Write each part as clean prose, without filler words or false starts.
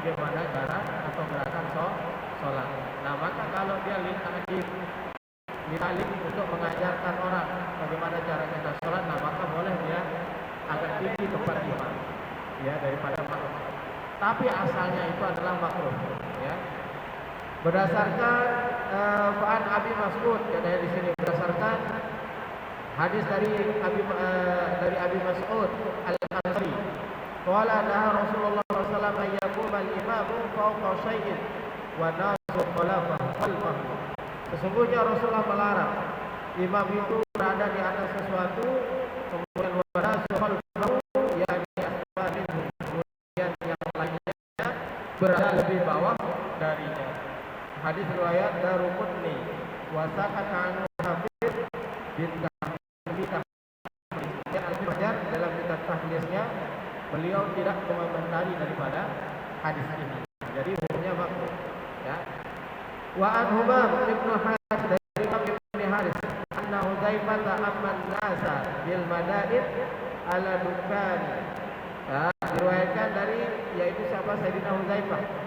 bagaimana cara atau gerakan sholat. Nah maka kalau dia litalik untuk mengajarkan orang bagaimana cara kita sholat, nah maka boleh dia agak tinggi tempat imam ya daripada makmum. Tapi asalnya itu adalah makruh ya. Berdasarkan Fa'an Abi Mas'ud ya, dari sini berdasarkan hadis dari Abi Mas'ud Al-Ansari, qala naha Rasulullah sallallahu alaihi wasallam ayyakuma al-imamu fawqa syai'in wa nasu khalfahu. Sesungguhnya Rasulullah melarang imam itu berada di atas sesuatu kemudian wa nasu khalfahu, yakni asbabin, kemudian yang lainnya berada lebih bawah darinya. Hadis riwayat Daruqutni wa sakata anhu Hafiz bin Al-Hajar dalam kitab tahlisnya, beliau tidak mengomentari daripada hadis ini. Jadi hukumnya makruh ya. Wa an Humam ibn Haris dari Imam Ibn Haris anna Hudzaifah amman nasa bil madain ala dukani. Ya, diriwayatkan dari yaitu siapa, Sayyidina Hudzaifah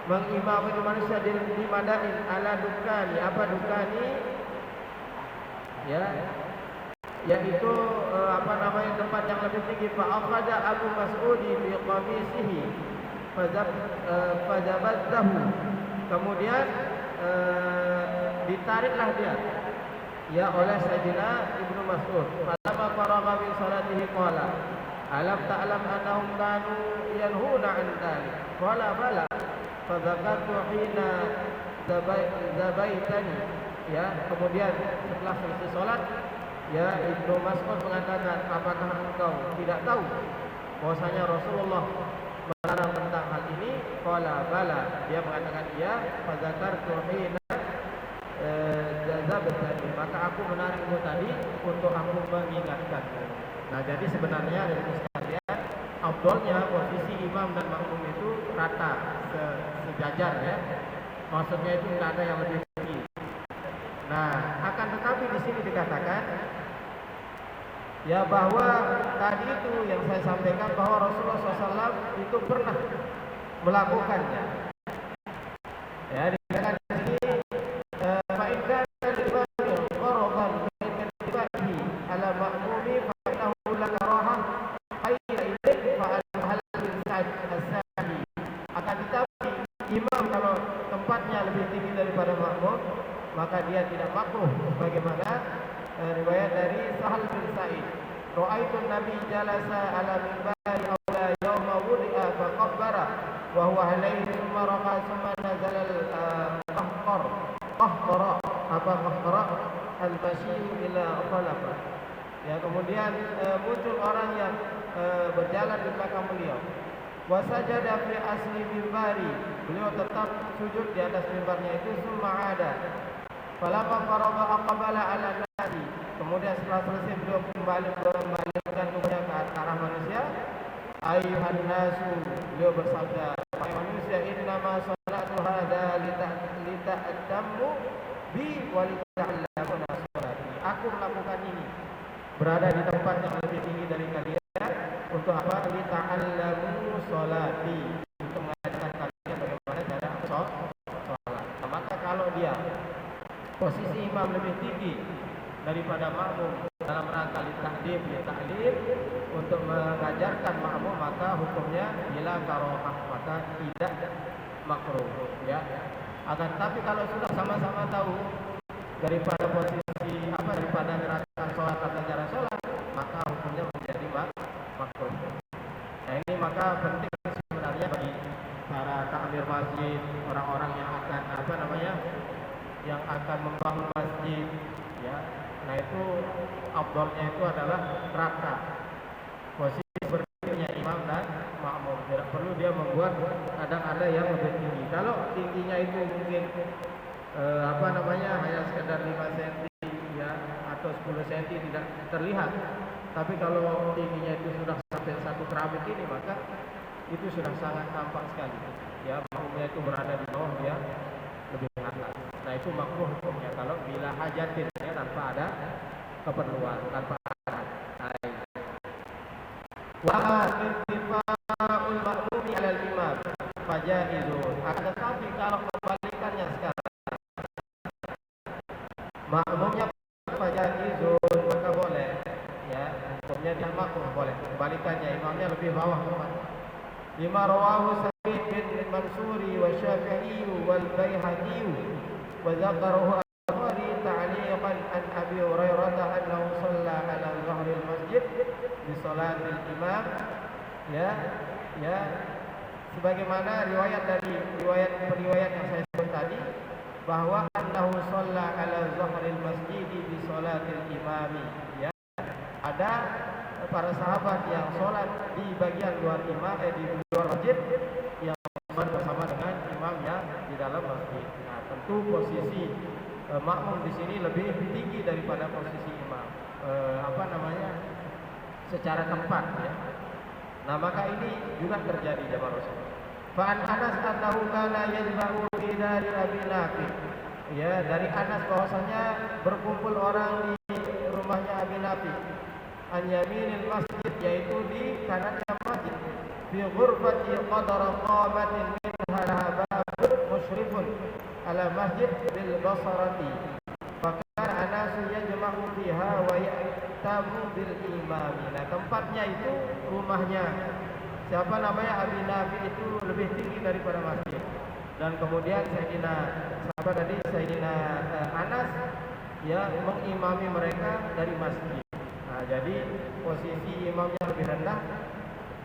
mengimami manusia di madain ala dukani. Apa dukani? Ya, yaitu tempat yang lebih tinggi. Fa akhadha Abu Mas'ud bi qamisihi fazabadahu. Kemudian ditariklah dia ya oleh Sayyidina Ibnu Mas'ud. Falamma faragha min salatihi qala alam ta'lam annahum kanu yanhuna 'an dzalik. Qala bala fadzakartu hina zabaitani. Ya, kemudian setelah selesai salat ya Ibnu Mas'ud mengatakan, apakah engkau tidak tahu bahwasanya Rasulullah melarang tentang hal ini? Qala bala, dia mengatakan iya. Fadzakartu hina jazabtani, maka aku menarikmu tadi untuk aku mengingatkanmu. Nah, jadi sebenarnya dari sekalian afdolnya posisi imam dan makmum itu rata, sejajar ya. Maksudnya itu tidak ada yang lebih tinggi. Nah, akan tetapi di sini dikatakan ya bahwa tadi itu yang saya sampaikan bahwa Rasulullah SAW itu pernah melakukannya. Ya, dikatakan di sini fa'inkan al-ibadi qaraban min ibadi ala ma'mumi fa'inahu la karahah hayra ilayhi fa'al al-sa'd as-sa'di. Akan tetapi imam kalau tempatnya lebih tinggi daripada makmum, maka dia tidak makruh, sebagaimana riwayat dari Sahal bin Sa'id, ra'aitu Nabi jalasa ala minbari awla yawma wudi'a faqabbara wa huwa alaihi thumma raqa thumma nazala al-qahqara al-mashi ila khalafa. Ya, kemudian muncul orang yang berjalan di belakang beliau. Wa sajada fi asli minbari, beliau tetap sujud di atas mimbarnya itu. Summa ada falamma faragha aqbala ala nasi, kemudian setelah selesai beliau kembalikan tubuhnya ke arah manusia. Ayuhan nasu, beliau bersabda, wahai manusia, innama salatu hadza lita'tammu bi wa lita'allamu salati. Aku melakukan ini, berada di tempat yang lebih tinggi dari kalian, untuk apa? Lita'allamu salati, untuk mengajarkan kalian bagaimana cara sholat. Nah, maka kalau dia posisi imam lebih tinggi daripada makmum dalam rangka ta'lim untuk mengajarkan makmum, maka hukumnya bila karohah, maka tidak makruh ya. Akan tapi kalau sudah sama-sama tahu daripada posisi daripada gerakan sholat atau cara sholat, maka hukumnya menjadi makruh. Nah, ini maka penting sebenarnya bagi para takmir masjid, orang-orang yang akan yang akan membangun masjid ya. Nah, itu afdalnya itu adalah rata posisi berdirinya imam dan makmum. Tidak perlu dia membuat kadang ada yang lebih tinggi. Kalau tingginya itu mungkin hanya sekedar 5 cm ya atau 10 cm tidak terlihat. Tapi kalau tingginya itu sudah sampai 1 keramik ini, maka itu sudah sangat tampak sekali. Ya, makmumnya itu berada di bawah dia lebih atas. Nah, itu makruh hukumnya kalau bila hajatin ya, tanpa ada keperluan, tanpa ada air. Wa intifa'ul ma'mumi 'alal imam. fajaizun. Akan tetapi kalau kebalikannya sekarang, makmumnya fajaizun, maka boleh. Ya, hukumnya dia makmum boleh. Kebalikannya imamnya lebih bawah umatnya. Lima rawahu Sa'id bin Mansuri wa Syafi'i wal Baihaqi wa dzakarahu al-Bukhari ta'liqan an Abi Hurairah annahu shalla 'ala dhahril masjid di salatil imam. Ya, sebagaimana riwayat yang saya sebut tadi, bahwa annahu shalla 'ala dhahril masjid di salatil imami. Ya, ada para sahabat yang sholat di bagian luar di luar masjid yang bersama dengan imam yang di dalam masjid. Nah, tentu posisi makmum di sini lebih tinggi daripada posisi imam. Secara tempat, ya. Nah, maka ini juga terjadi jamaah Rasul. Fa'an Anas annahu kana yajma'u fi dari Abi Nafi. Ya, dari Anas bahwasanya berkumpul orang di rumahnya Abi Nafi. An yaminil masjid, yaitu di kanannya masjid. Fi ghurfati qadara qamatin minha babun musyrifun ala masjid bil basarati. Fakar Anas yajma'u fiha wa ya'tamu bil imami. Nah, tempatnya itu rumahnya siapa namanya Abi Nafi itu lebih tinggi daripada masjid. Dan kemudian Sayyidina Anas ya mengimami mereka dari masjid. Nah, jadi posisi imamnya lebih rendah,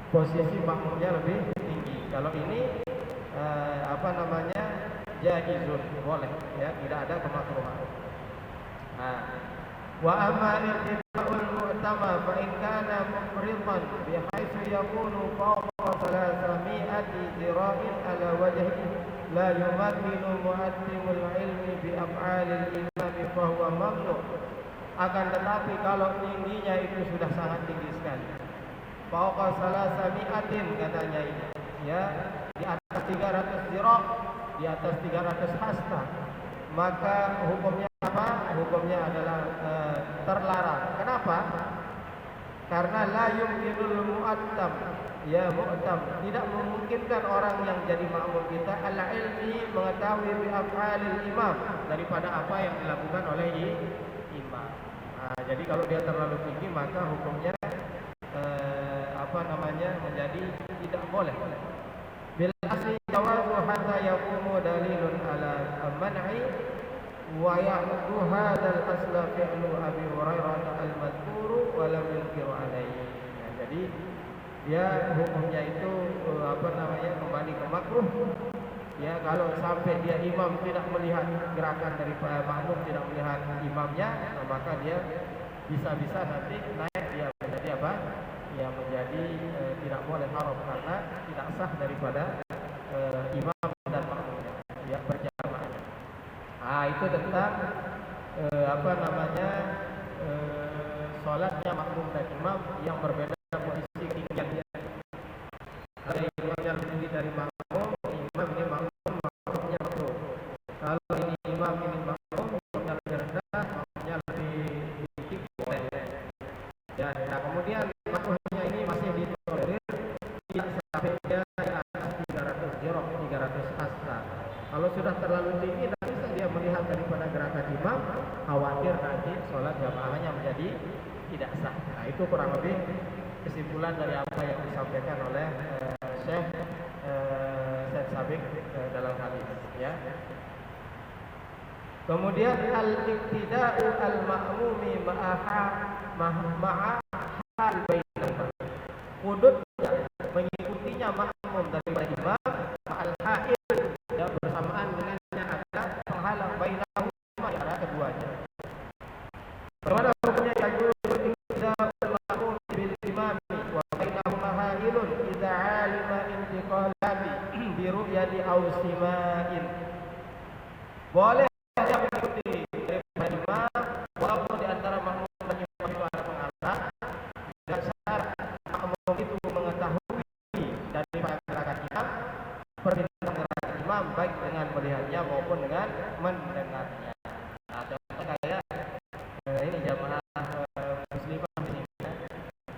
posisi makmumnya lebih tinggi. Kalau ini jaizun, boleh, ya, tidak ada kemakruhan. Nah, wa amma irtifa'ul mu'tama fa in kana mufridan bihaitsu yakunu fawqa 300 dira'in ala wajhi la yumakkinu mu'addimul ilmi bi af'alil imam fa huwa mamnu. Akan tetapi kalau tingginya itu sudah sangat tinggi sekali, fawqa 300 katanya ini, ya, di atas 300 diraq, di atas 300 hasta, maka hukumnya apa? Hukumnya adalah terlarang. Kenapa? Karena la yumkinul mu'attam, ya, mu'tam, tidak memungkinkan orang yang jadi makmum kita ala ilmi mengetahui bi af'alil imam, daripada apa yang dilakukan oleh imam. Nah, jadi kalau dia terlalu tinggi maka hukumnya menjadi tidak boleh. Bil asli jawazu hatta yaqumu dalilun ala man'i wa ya'uddu hadzal asla fi'lu Abi Hurairah al-madhkuru wa lam yunkiru alaihi. Nah, jadi dia hukumnya itu kembali ke makruh. Ya, kalau sampai dia imam tidak melihat gerakan dari makmum, tidak melihat imamnya, maka dia bisa-bisa nanti naik dia menjadi apa? Ya, menjadi tidak boleh haram karena tidak sah daripada imam dan makmumnya, ya, berjamaah. Nah, itu tentang sholatnya makmum dan imam yang berbeda posisi tingginya. Ada imamnya lebih tinggi dari makmum, imam ini makmum, makmumnya makmum. Kalau ini imam, ini makmum, imamnya lebih rendah, makmumnya lebih tinggi, boleh. Ya, nah, kemudian makmumnya ini masih ditolerir tidak sampai dia di atas 300 dirok, 300 hasta. Kalau sudah terlalu tinggi, tidak bisa dia melihat daripada gerakan imam, khawatir nanti sholat jamaahnya menjadi tidak sah. Nah, itu kurang lebih kesimpulan dari apa yang disampaikan oleh Syekh Sabiq dalam hal ini, ya. Kemudian al-iqtida'u al-ma'mumi ma'a hal bainahuma. Qudut mengikutinya makmum daripada imam ma'al ha'il, dan bersamaan dengannya ada penghalang bainahuma, antara keduanya. Pada hukumnya yajuzul iqtida'ul ma'mum bil imami wa bainahuma ha'ilun idza 'alima intiqalati bi ru'yati aw sima'in. Boleh dia mengikuti daripada imam walaupun di antara makmum dan imam itu ada penghalang, dengan syarat makmum itu mengetahui daripada gerakan imam, permintaan gerakan imam, baik dengan melihatnya maupun dengan mendengarnya. Nah, contoh kayak ini jamaah muslimah di sini, ya.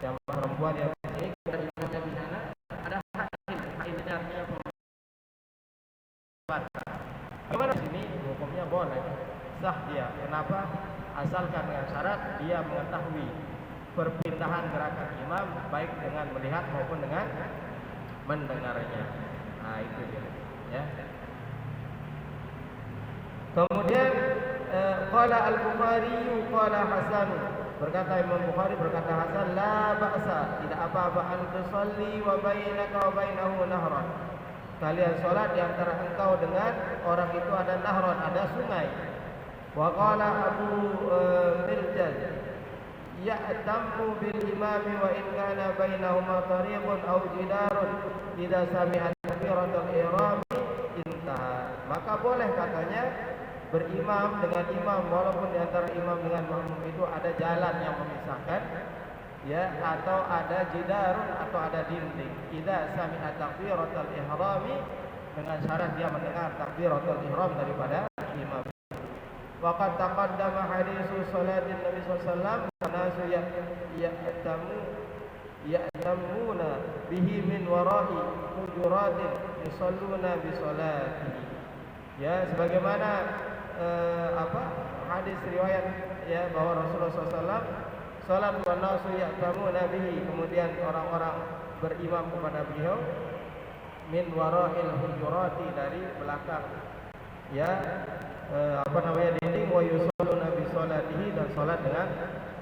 Jamaah perempuan yang di sini, dan imamnya di sana ada hail. Hailnya artinya batal. Gimana di sini hukumnya boleh, sah dia. Kenapa? Asalkan dengan syarat dia mengetahui perpindahan gerakan imam baik dengan melihat maupun dengan mendengarnya. Nah itu dia. Ya. Kemudian qala al-Bukhari qala Hasan, berkata Imam Bukhari, berkata Hasan, la ba'sa, tidak apa-apa an tusalli wa bainaka wa bainahu nahran, kalian salat di antara engkau dengan orang itu ada nahran, ada sungai. Wa qala Abu Mirjal ya'tammu bil imami wa in kana bainahuma tariqun aw jidarun idza sami'a takbiratul ihram intaha. Maka boleh katanya berimam dengan imam walaupun di antara imam dengan makmum itu ada jalan yang memisahkan, ya, atau ada jidarun atau ada dinding. Idza sami'a takbiratul ihrami, dengan syarat dia mendengar takbiratul ihram daripada imam. Waqad taqaddama haditsu salatin Nabi sallallahu alaihi wasallam nasu ya'tamuna bihi min wara'i hujuratin yusalluna bi salatihi. Ya, sebagaimana hadis riwayat, ya, bahwa Rasulullah SAW salat wa nasu ya'tamuna bihi, kemudian orang-orang berimam kepada beliau min wara'il hujurati, dari belakang, ya, dinding, wa yusalluna bi salatihi, dan salat dengan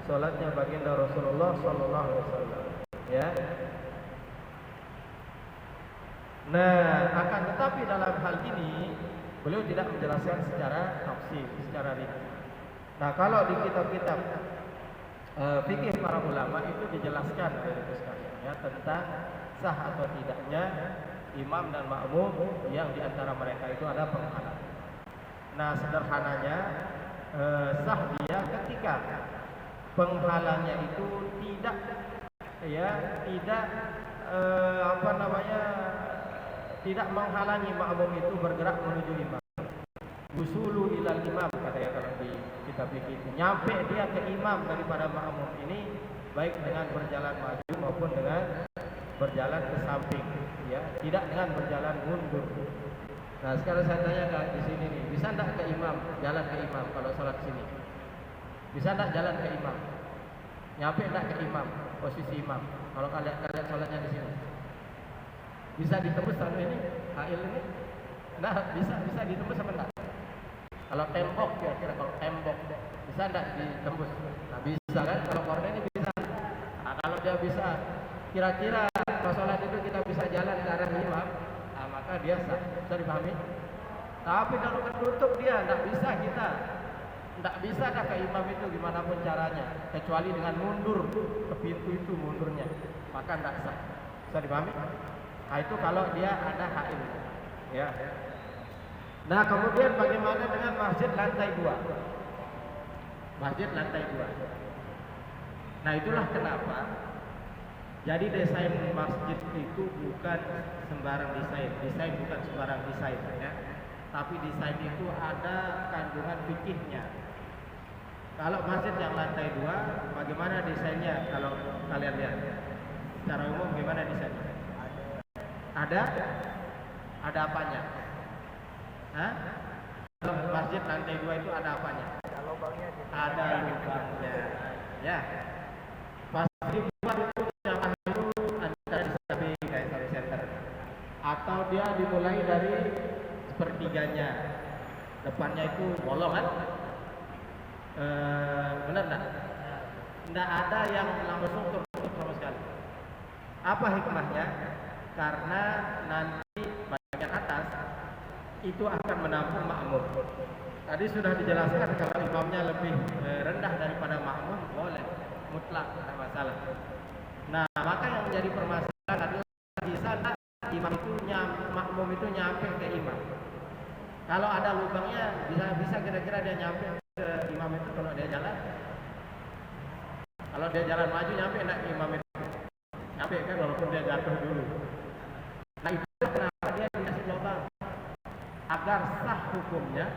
salatnya baginda Rasulullah sallallahu alaihi wasallam, ya. Nah, akan tetapi dalam hal ini beliau tidak menjelaskan secara tafsir, secara rinci. Nah, kalau di kitab-kitab fikih para ulama itu dijelaskan itu sekalian, ya, tentang sah atau tidaknya imam dan makmum yang diantara mereka itu ada penghalang. Nah, sederhananya sah dia ketika penghalangnya itu tidak, ya, tidak menghalangi makmum itu bergerak menuju imam. Usulu ilal imam, katanya kalau di kitab fikih itu, nyampe dia ke imam daripada makmum ini baik dengan berjalan maju maupun dengan berjalan ke samping, ya, tidak dengan berjalan mundur. Nah, sekarang saya tanya di sini nih, bisa enggak ke imam, jalan ke imam kalau salat sini? Bisa enggak jalan ke imam? Nyampe enggak ke imam, posisi imam? Kalau kalian salatnya di sini. Bisa ditembus satu ini, hail ini? Nah, bisa ditembus apa enggak? Kalau tembok, kira-kira kalau tembok bisa enggak ditembus? Nah, bisa kan? Kalau kornea ini bisa. Nah, kalau dia bisa, kira-kira kalau sholat itu kita bisa jalan ke arah imam, nah, maka dia sah. Bisa dipahami? Tapi kalau ketutup dia, enggak bisa kita. Enggak bisa dah ke imam itu gimana pun caranya, kecuali dengan mundur ke pintu itu, mundurnya, maka enggak sah. Bisa dipahami? Nah, itu kalau dia ada hail, ya. Nah, kemudian bagaimana dengan masjid lantai 2? Masjid lantai 2. Nah, itulah kenapa jadi desain masjid itu bukan sembarang desain. Desain bukan sembarang desain, ya. Tapi desain itu ada kandungan fikihnya. Kalau masjid yang lantai 2, bagaimana desainnya kalau kalian lihat? Secara umum gimana desainnya? Ada apanya? Hah? Masjid lantai 2 itu ada apanya? Ada lubangnya. Ya. Pasti buat itu jamaah itu antara di kayak service center. Atau dia dimulai dari sepertiganya. Depannya itu bolong kan? Benar enggak? Enggak ada yang langsung tertutup sama sekali. Apa hikmahnya? Karena nanti bagian atas itu akan menampung makmum. Tadi sudah dijelaskan kalau imamnya lebih rendah daripada makmum, boleh, mutlak, tidak masalah. Nah, maka yang menjadi permasalahan adalah bisa tak imam itu makmum itu nyampe ke imam. Kalau ada lubangnya, bisa kira-kira dia nyampe ke imam itu kalau dia jalan. Kalau dia jalan maju, nyampe enggak ke imam itu? Nyampe kan, walaupun dia jatuh dulu. Nah, itu kenapa dia dikasih lubang, agar sah hukumnya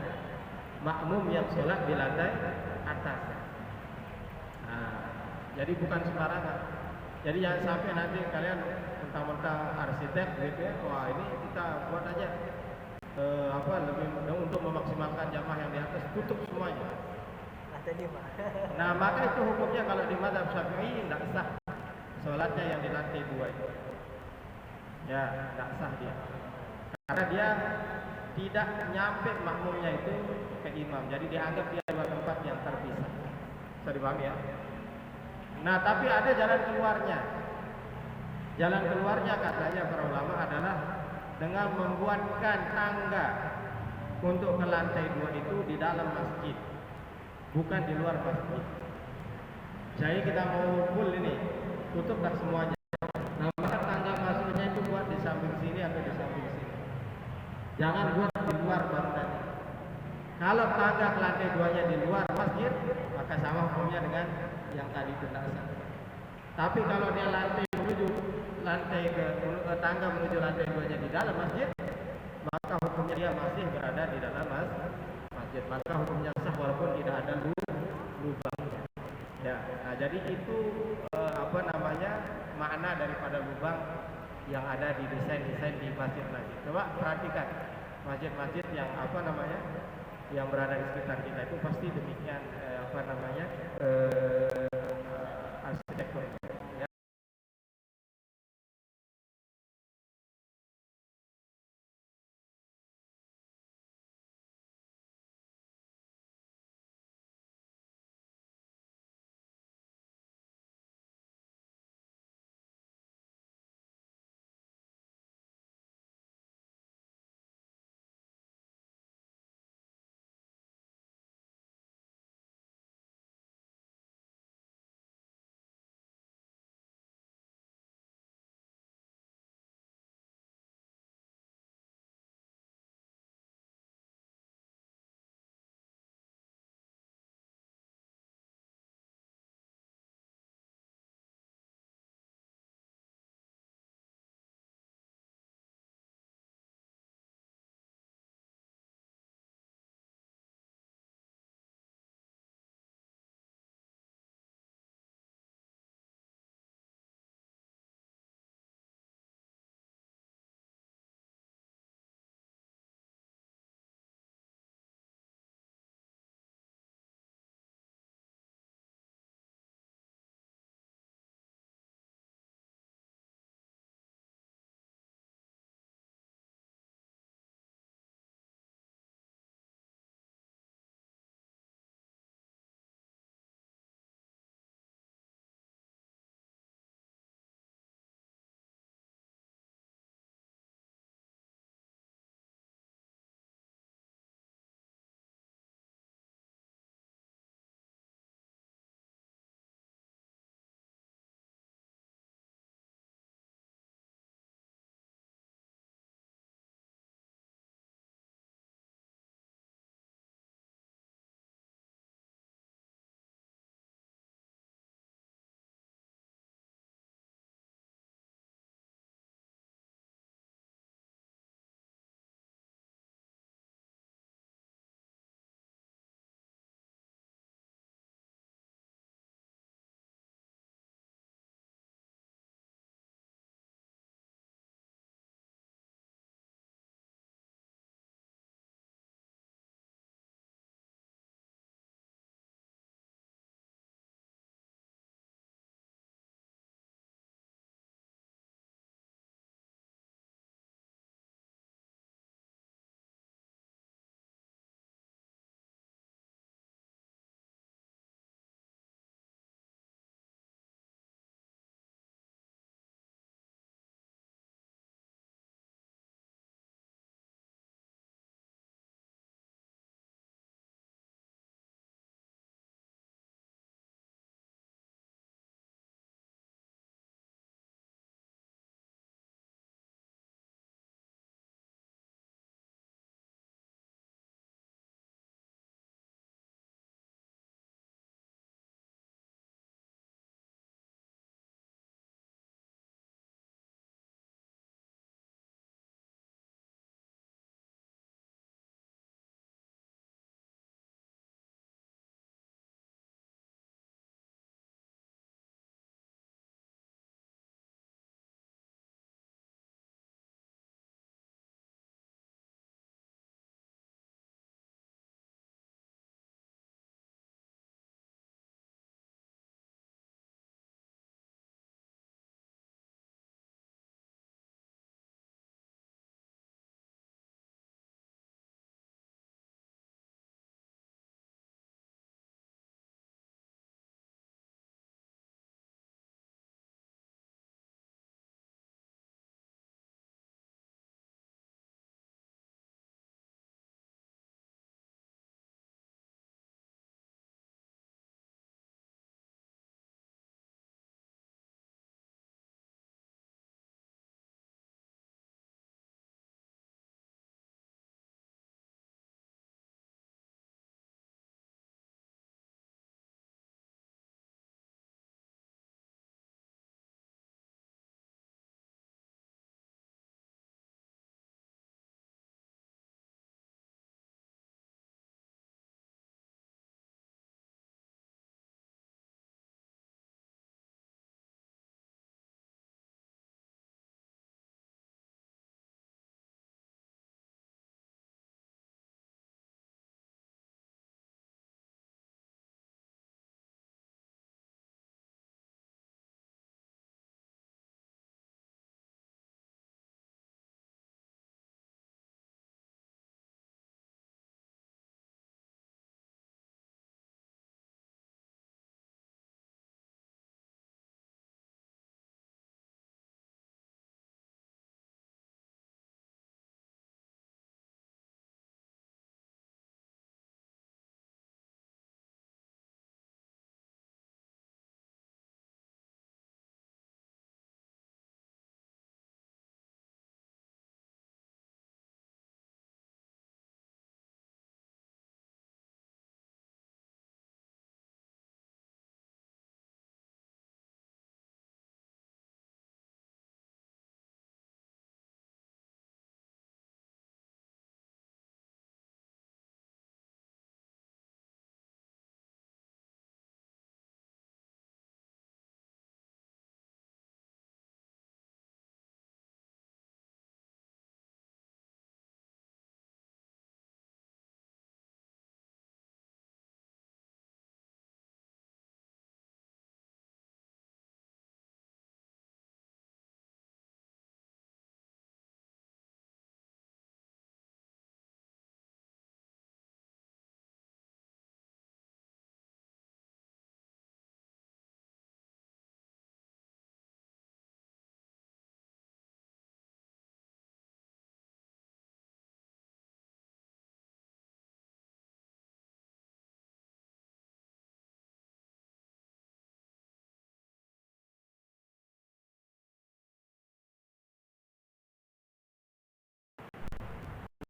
makmum yang sholat di lantai atas. Nah, jadi bukan sembarangan. Jadi jangan sampai nanti kalian mentang-mentang arsitek gitu ya, wah ini kita buat aja lebih untuk memaksimalkan jamaah yang di atas tutup semuanya. Lantai 5. Nah, maka itu hukumnya kalau di mazhab Syafi'i tidak sah sholatnya yang di lantai 2 itu. Ya, tidak sah dia. Karena dia tidak nyampe makmumnya itu ke imam. Jadi dianggap dia dua tempat yang terpisah. Bisa dipahami ya? Nah, tapi ada jalan keluarnya. Jalan keluarnya katanya para ulama adalah dengan membuatkan tangga untuk ke lantai 2 itu di dalam masjid, bukan di luar masjid. Jadi kita mau full ini, tutup tak semuanya. Nah, maka tangga masuknya itu buat di samping sini atau di samping sini. Jangan buat di luar baru nanti. Kalau tangga ke lantai 2-nya di luar masjid, maka sama hukumnya dengan yang tadi itu tak sah. Tapi kalau dia tangga menuju lantai 2-nya di dalam masjid, maka hukumnya dia masih berada di dalam masjid. Maka hukumnya sah walaupun tidak ada lubang. Ya, nah jadi itu makna daripada lubang yang ada di desain-desain di masjid-masjid. Coba perhatikan masjid-masjid yang yang berada di sekitar kita itu pasti demikian arsitektur.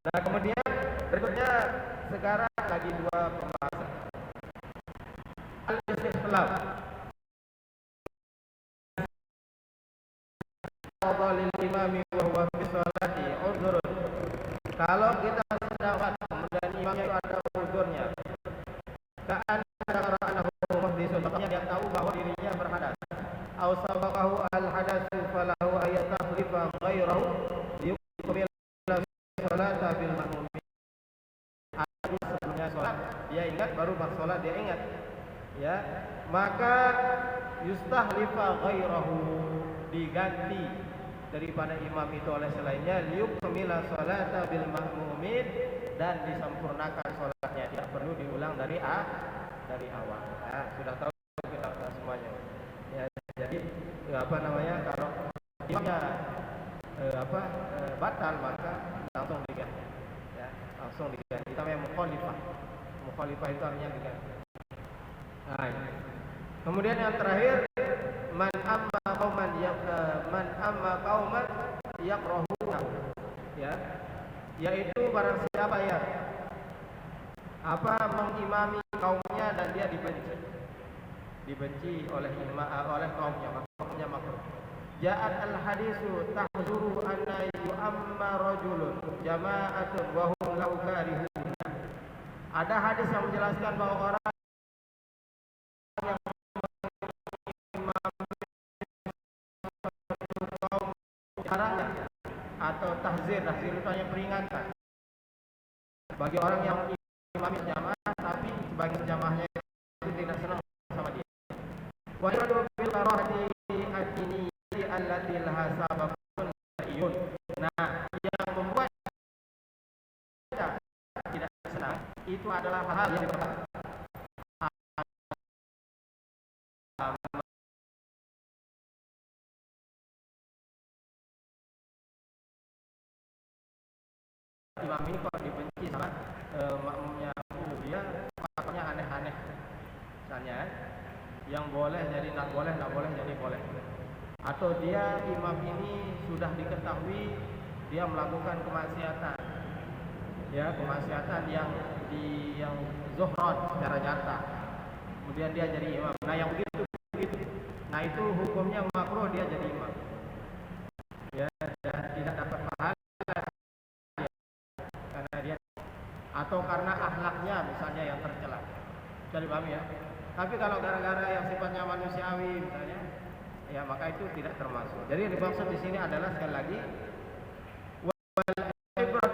Nah, kemudian berikutnya sekarang lagi dua pembahasan. Al-Istiqlal. Lil imami wa huwa fi sholati uzrun. Kalau kita sedang kemudian imamnya itu ada uzurnya. Ka'an qara'anahu muhdisun, makanya dia tahu bahwa dirinya berhadas. Aw sabaqahu al-hadatsu falahu ayatakhlifa ghairahu yuqbil sholata bil ma'mumin. Sebelumnya sholat dia ingat, baru pas sholat dia ingat, ya, maka yustahlifa ghairahu, diganti daripada imam itu oleh selainnya, liyukmila sholata bil ma'mumin, dan disempurnakan sholatnya, tidak perlu diulang dari awal. Nah, sudah tahu kita semuanya, ya. Jadi kalau imamnya batal, maka langsung diganti, ya, langsung diganti. Kita namanya mukhalifah itu artinya diganti. Nah, kemudian yang terakhir, man amma qauman yakrahunahu, ya, yaitu barang siapa yang mengimami kaumnya dan dia dibenci oleh kaumnya, maka kaumnya makruh. Ja'at al-hadisu tahzuru anna yu'amma rajulun jama'atun wa hum lahu karihun. Ada hadis yang menjelaskan bahwa orang yang mengimami kaum caranya, atau tahzir itu hanya peringatan bagi orang yang mengimami jamaah tapi sebagian jamaahnya itu tidak senang sama dia. Wa yadu bil karahati ad-diniyati allati laha sababun syar'iyyun. Nah, yang membuat kita tidak senang itu adalah hal yang imam ini kok dibenci sama makmumnya, dia faktornya aneh-aneh, misalnya yang boleh jadi nggak boleh jadi boleh, atau dia imam ini sudah diketahui dia melakukan kemaksiatan, ya, kemaksiatan yang zuhron secara nyata, kemudian dia jadi imam. Nah, yang begitu, nah itu hukumnya makruh dia jadi imam, ya, dan tidak dapat pahala, atau karena akhlaknya misalnya yang tercela. Bisa dipahami, ya. Tapi kalau gara-gara yang sifatnya manusiawi misalnya, ya, maka itu tidak termasuk. Jadi yang dimaksud di sini adalah sekali lagi wal ibrat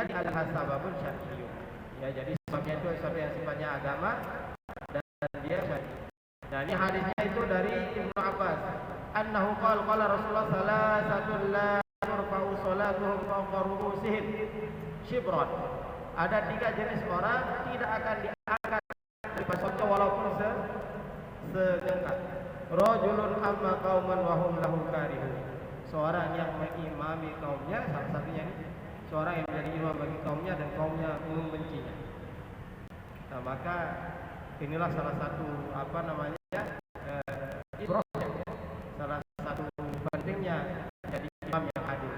adalah sababun syar'iyyun. Ya, jadi sebabnya itu sesuatu yang sifatnya agama dan dia syar'i. Nah, ini hadisnya itu dari Ibnu Abbas. Annahu qala Rasulullah salasatun la turfa'u salatuhum fawqa ru'usihim shibran. Ada 3 jenis orang tidak akan diangkat dari pasoknya walaupun sejengkal. Rajulun amma qauman wa hum lahu karihun. Seorang yang mengimami kaumnya, salah satunya ini seorang yang menjadi imam bagi kaumnya dan kaumnya membencinya. Nah, maka inilah salah satu salah satu pentingnya jadi imam yang adil,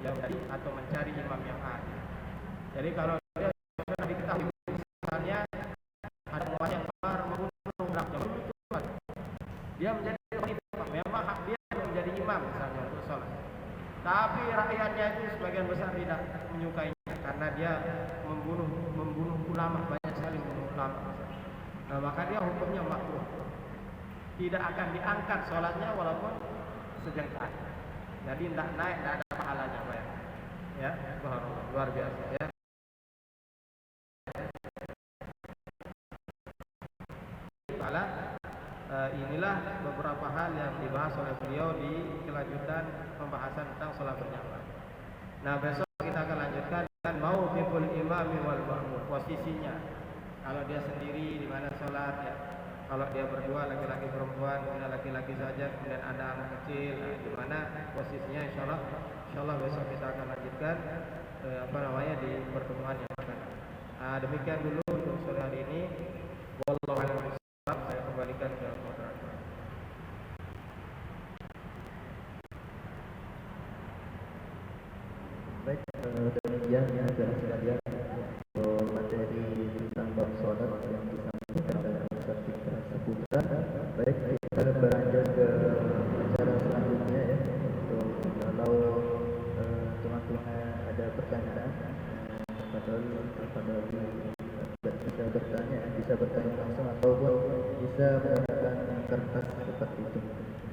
yang adil, atau mencari imam yang adil. Jadi kalau dia sudah diketahui misalnya ada orang yang membunuh anaknya, dia menjadi imam, memang hak dia menjadi imam misalnya untuk sholat, tapi rakyatnya itu sebagian besar tidak menyukainya karena dia membunuh ulama, banyak sekali membunuh ulama. Nah, maka dia hukumnya makruh, tidak akan diangkat sholatnya walaupun sejengkal. Jadi tidak naik, tidak ada pahalanya, Pak, ya, luar biasa, ya. Inilah beberapa hal yang dibahas oleh beliau di kelanjutan pembahasan tentang sholat berjamaah. Nah, besok kita akan lanjutkan dengan mauqiful imami wal ma'mum, posisinya. Kalau dia sendiri di mana sholat, ya. Kalau dia berdua, laki-laki perempuan, kemudian laki-laki saja, kemudian ada anak kecil, di mana posisinya, insyaallah besok kita akan lanjutkan di pertemuan yang akan. Demikian dulu untuk sore hari ini. Wallahu a'lam. Saya kembalikan ke moderator. demikian ya saudara sekalian untuk materi tentang bab sholat yang disampaikan oleh Ustaz Fitra Saputra. Baik, kita beranjak ke acara selanjutnya ya. Untuk kalau teman-teman ada pertanyaan kepada bisa bertanya, bisa bertanya langsung ataupun bisa menggunakan kertas seperti itu.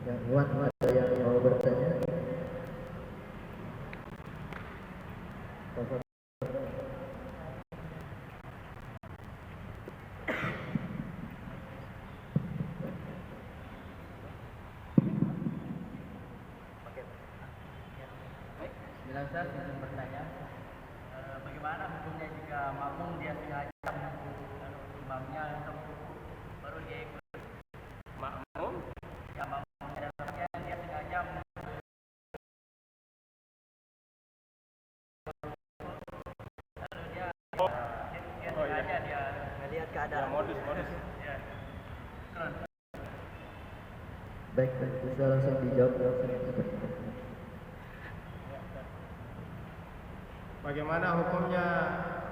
Yang Iwan, ada yang mau bertanya? Saya izin bertanya, bagaimana hukumnya jika makmum dia sengaja menunggu imamnya untuk baru dia ikut? Makmum? Ya, makmum dia sengaja menunggu lalu dia sengaja dia melihat keadaan. Ya, modus. Ya. Keren. Baik, bisa langsung dijawab. Bagaimana hukumnya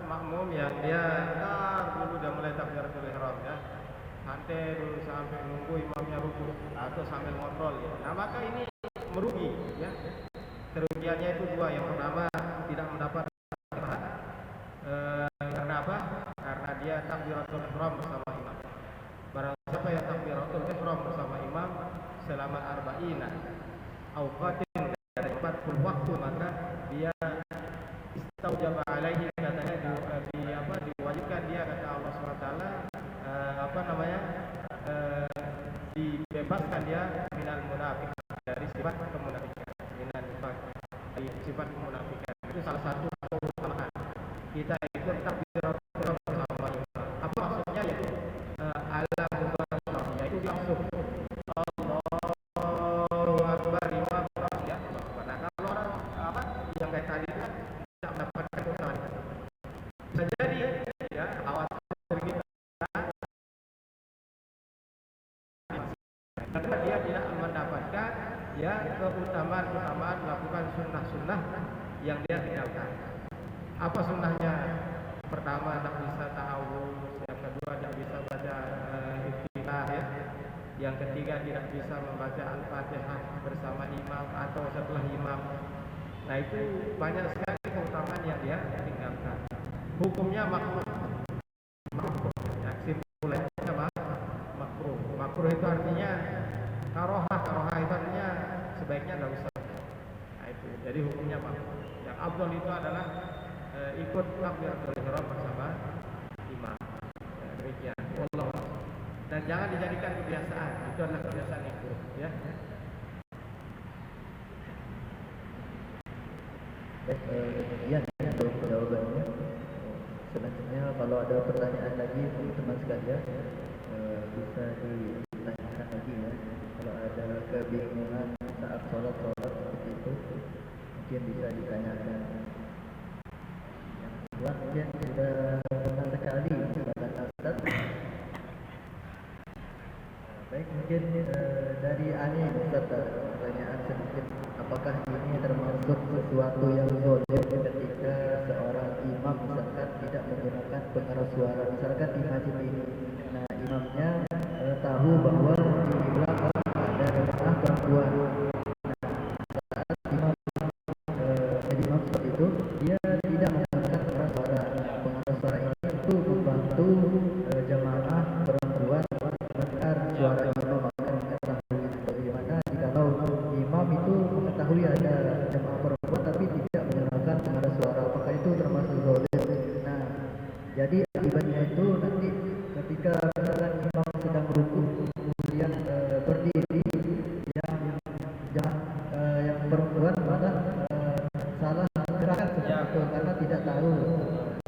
makmum yang dia dulu udah mulai takbiratul ihram ya, santai dulu sampai nunggu imamnya rukuk atau sambil ngobrol ya. Nah maka ini merugi ya. Kerugiannya itu dua. Yang pertama tidak mendapat karena apa? Karena dia takbiratul ihram bersama imam. Barang siapa yang takbiratul ihram bersama imam selama arba'ina auqatin dari 40 waktu, maka dia istaujaba alaihi, katanya diwajibkan dia, kata Allah SWT, dibebaskan dia minal munafik, dari sifat kemunafikan, minal nifaq, dari sifat kemunafikan. Itu salah satu keutamaan kita ikut takbiratul ihram bersama imam. Apa maksudnya? Yaitu ala mubasyarah, yaitu langsung Allahu Akbar, imam ya. Nah kalau orang yang kayak tadi kan tidak mendapatkan keutamaan. Bisa jadi ya awal kita karena dia tidak mendapatkan ya keutamaan melakukan sunnah yang dia tinggalkan. Apa sunnahnya? Pertama, tidak bisa ta'awuz. Yang kedua, tidak bisa baca iftitah ya. Yang ketiga, tidak bisa membaca Al-Fatihah bersama imam atau setelah imam. Nah itu banyak sekali keutamaan yang dia tinggalkan. Hukumnya makruh. Ya, simpulannya makruh. Makruh itu artinya karohah itu artinya sebaiknya tidak usah. Nah itu. Jadi hukumnya makruh. Yang afdal itu adalah ikut takbiratul ihram bersama imam. Ya, demikian. Allah. Dan jangan dijadikan kebiasaan. Itu adalah kebiasaan yang buruk. Ya. Baik, demikian untuk jawabannya. Selanjutnya kalau ada pertanyaan lagi teman-teman sekalian bisa ditanyakan lagi ya. Kalau ada kebingungan saat sholat seperti itu mungkin bisa ditanyakan. Yang kedua mungkin sudah pernah sekali kata Ustaz. Baik, mungkin dari Ani Ustaz, pertanyaan sedikit. Apakah ini termasuk sesuatu yang zolim ketika seorang imam misalkan tidak menggunakan pengeras suara, misalkan di masjid ini, nah imamnya tahu bahwa di belakang ada jemaah perempuan. Nah saat imam jadi imam seperti itu, dia tidak menggunakan pengeras suara. Pengeras suara ini itu membantu jemaah perempuan mendengar suara imam, agar mengetahui bagaimana jikalau imam itu mengetahui ada jemaah perempuan tapi tidak menggunakan pengeras suara, apakah itu termasuk zolim? Nah, jadi akibatnya itu nanti ketika misalkan imam sedang rukuk kemudian berdiri yang perempuan malah salah gerakan seperti itu karena tidak tahu,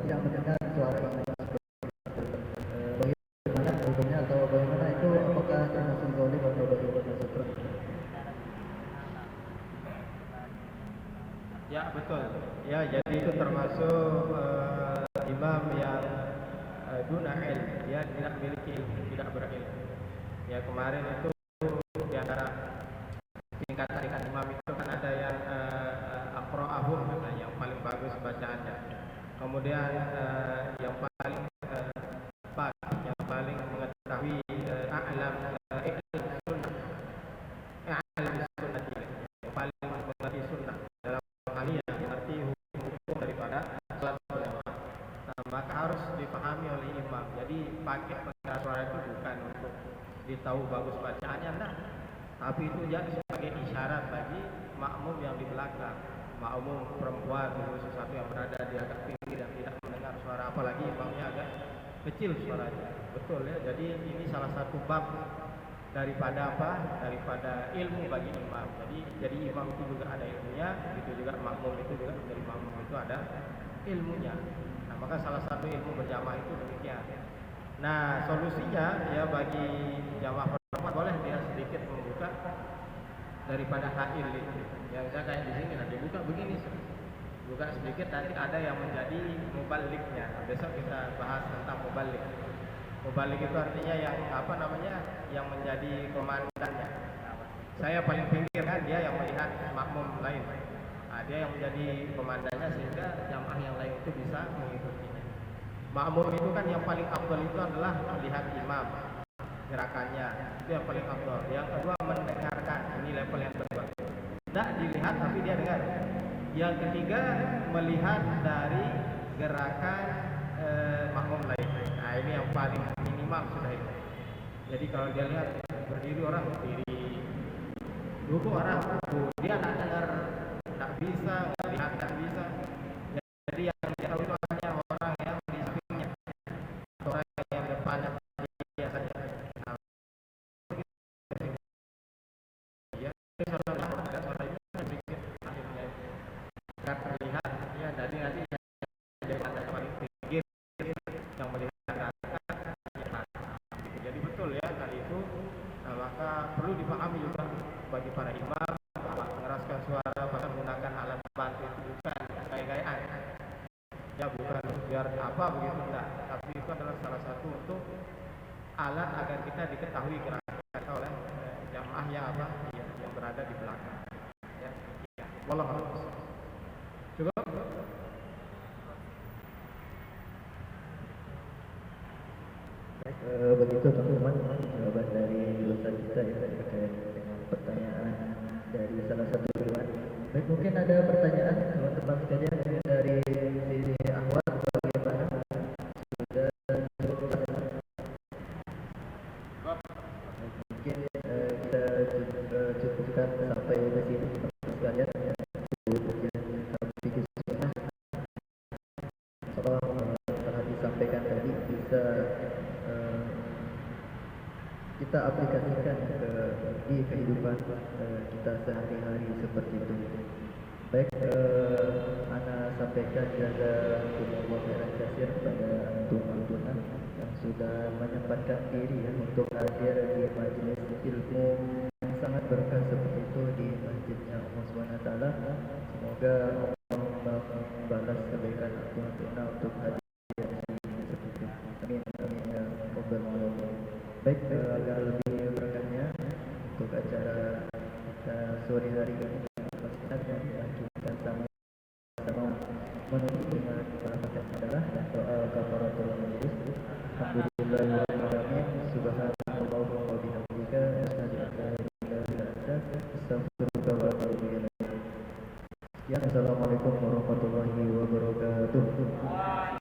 tidak mendengar suara imam. Bagaimana hukumnya atau bagaimana itu, apakah termasuk zolim atau bagaimana seperti itu? Ya betul. Ya jadi itu termasuk imam yang duna ilm, dia tidak memiliki ilmu, tidak berilmu. Ya kemarin itu di antara tingkat imam itu kan ada yang aqra'ahum, yang paling bagus bagus bacaannya. Kemudian yang paling yang paling mengetahui a'lam ilmu sunnah, a'lam sunnah, yang paling mengerti sunnah dalam hal ini yang mengerti hukum daripada salat berjamaah. Maka harus dipahami oleh imam. Jadi pakai pengeras suara itu bukan untuk ditahu bagus bacaannya, nah, tapi itu jadi sebagai isyarat bagi makmum yang di belakang, makmum perempuan atau sesuatu yang berada di agak pinggir yang tidak mendengar suara, apalagi imamnya agak kecil suaranya. Betul ya. Jadi ini salah satu bab daripada apa? Daripada ilmu bagi imam. Jadi imam itu juga ada ilmunya, itu juga makmum itu juga dari makmum itu ada ilmunya. Nah, maka salah satu ilmu berjamaah itu demikian. Nah, solusinya ya bagi jamaah perempuan boleh dia sedikit membuka daripada hail itu. Yang saya kayak di sini nanti buka begini, buka sedikit, nanti ada yang menjadi mubaliknya. Besok kita bahas tentang mubalik. Mubalik itu artinya yang apa namanya? Yang menjadi komandannya. Saya paling pinggir kan, dia yang melihat makmum lain. Nah, dia yang menjadi komandannya sehingga jamaah yang lain itu bisa mengikutinya. Makmum itu kan yang paling afdal itu adalah melihat imam, gerakannya, itu yang paling afdal. Yang kedua mendengarkan, ini level yang kedua. Tidak dilihat tapi dia dengar. Yang ketiga melihat dari gerakan makmum lain. Nah, ini yang paling minimal sudah itu. Jadi kalau dia lihat berdiri orang berdiri, duduk orang duduk, dia tidak dengar, tidak bisa, melihat tidak bisa. Jadi yang dia tahu itu hanya orang yang di sampingnya, orang yang depannya dia saja. Nah, ya, suaranya sedikit akhirnya tidak terlihat. Ya, jadi nanti yang ada paling pinggir yang melihat gerakan. Jadi betul ya kali itu. Nah, maka perlu dipahami juga bagi para imam bahwa mengeraskan suara bahkan menggunakan alat bantu itu bukan gaya-gayaan. Ya bukan biar apa begitu, enggak, tapi itu adalah salah satu untuk alat agar kita diketahui gerakan oleh jamaah yang apa yang berada di belakang. Ya, ya. Wallahu a'lam. Cukup. Begitu teman-teman jawaban dari dosen kita ya terkait dengan pertanyaan dari salah satu keluar. Baik, mungkin ada pertanyaan teman-teman sekalian dari sisi Ahwat bagaimana? Sudah cukup ada? Mungkin kita cukupkan sampai di sini teman-teman sekalian ya. Fikih sunnah telah disampaikan tadi bisa kita aplikasikan di kehidupan kita sehari-hari seperti itu. Baik, ana sampaikan jazakumullah khairan katsir kepada antum-antum yang sudah menyempatkan diri ya, untuk hadir di majelis ilmu yang sangat berkah seperti itu di masjidnya Allah Subhanahu wa taala. Semoga Allah membalas kebaikan antum-antum untuk hadir di sini seperti itu. Amin amin ya rabbal alamin. Baik, agak lebih berkahnya untuk acara kita sore hari ini kita sama-sama menutup dengan perkataan adalah doa kafaratul majlis. Alhamdulillahirabbil alamin, subhanallah wa bihamdika, asyhadu an la ilaha illa anta, astaghfiruka wa atubu ilaik. Assalamualaikum warahmatullahi wabarakatuh.